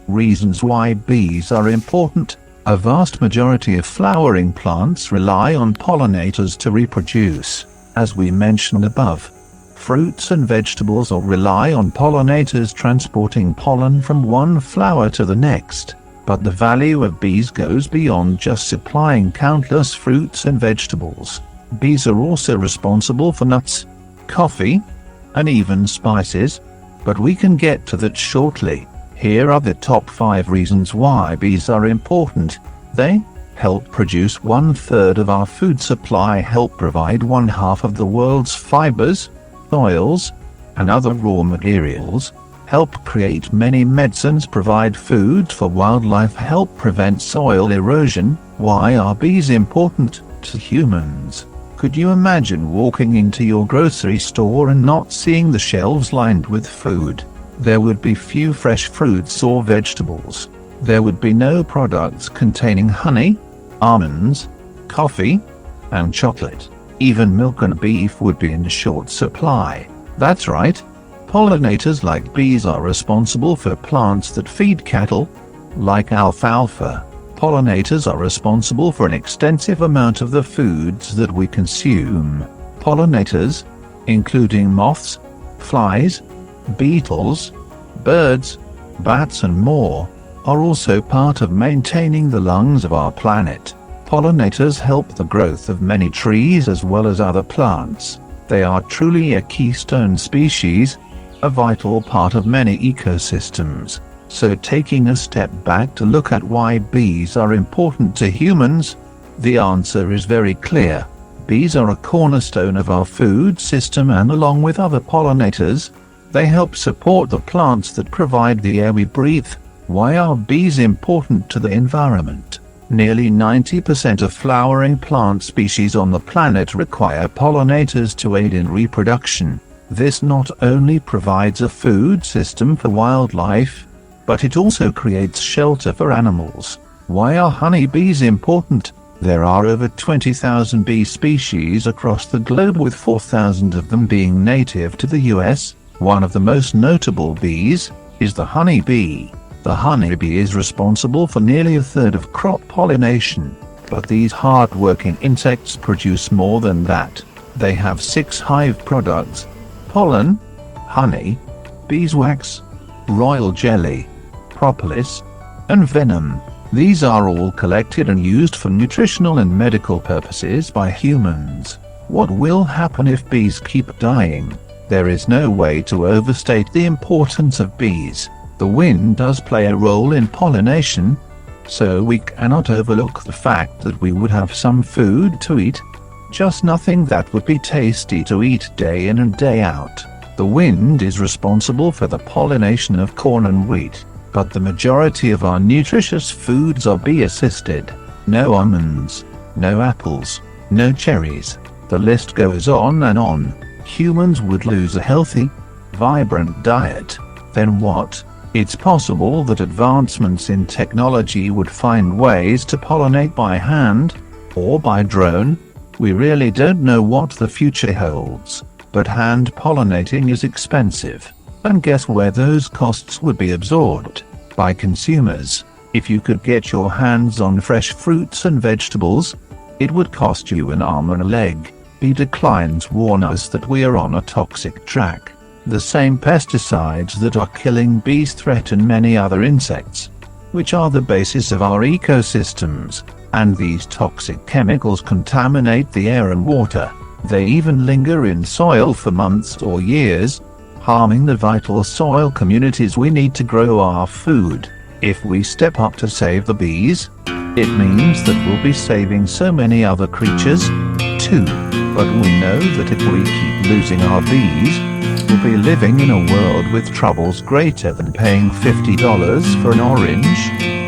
Reasons why bees are important. A vast majority of flowering plants rely on pollinators to reproduce. As we mentioned above, fruits and vegetables all rely on pollinators transporting pollen from one flower to the next. But the value of bees goes beyond just supplying countless fruits and vegetables. Bees are also responsible for nuts, coffee, and even spices, but we can get to that shortly. Here are the top 5 reasons why bees are important. They help produce 1/3 of our food supply, help provide 1/2 of the world's fibers, oils, and other raw materials, help create many medicines, provide food for wildlife, help prevent soil erosion. Why are bees important to humans? Could you imagine walking into your grocery store and not seeing the shelves lined with food? There would be few fresh fruits or vegetables. There would be no products containing honey, almonds, coffee, and chocolate. Even milk and beef would be in short supply. That's right. Pollinators like bees are responsible for plants that feed cattle, like alfalfa. Pollinators are responsible for an extensive amount of the foods that we consume. Pollinators, including moths, flies, beetles, birds, bats and more, are also part of maintaining the lungs of our planet. Pollinators help the growth of many trees as well as other plants. They are truly a keystone species, a vital part of many ecosystems. So taking a step back to look at why bees are important to humans, the answer is very clear. Bees are a cornerstone of our food system, and along with other pollinators, they help support the plants that provide the air we breathe. Why are bees important to the environment? Nearly 90% of flowering plant species on the planet require pollinators to aid in reproduction. This not only provides a food system for wildlife, but it also creates shelter for animals. Why are honeybees important? There are over 20,000 bee species across the globe, with 4,000 of them being native to the US. One of the most notable bees is the honeybee. The honeybee is responsible for nearly 1/3 of crop pollination, but these hard-working insects produce more than that. They have 6 hive products: pollen, honey, beeswax, royal jelly, propolis, and venom. These are all collected and used for nutritional and medical purposes by humans. What will happen if bees keep dying? There is no way to overstate the importance of bees. The wind does play a role in pollination, so we cannot overlook the fact that we would have some food to eat, just nothing that would be tasty to eat day in and day out. The wind is responsible for the pollination of corn and wheat, but the majority of our nutritious foods are bee-assisted. No almonds, no apples, no cherries. The list goes on and on. Humans would lose a healthy, vibrant diet. Then what? It's possible that advancements in technology would find ways to pollinate by hand, or by drone. We really don't know what the future holds, but hand pollinating is expensive. And guess where those costs would be absorbed? By consumers. If you could get your hands on fresh fruits and vegetables, it would cost you an arm and a leg. Bee declines warn us that we are on a toxic track. The same pesticides that are killing bees threaten many other insects, which are the basis of our ecosystems, and these toxic chemicals contaminate the air and water. They even linger in soil for months or years, harming the vital soil communities we need to grow our food. If we step up to save the bees, it means that we'll be saving so many other creatures, too. But we know that if we keep losing our bees, we'll be living in a world with troubles greater than paying $50 for an orange.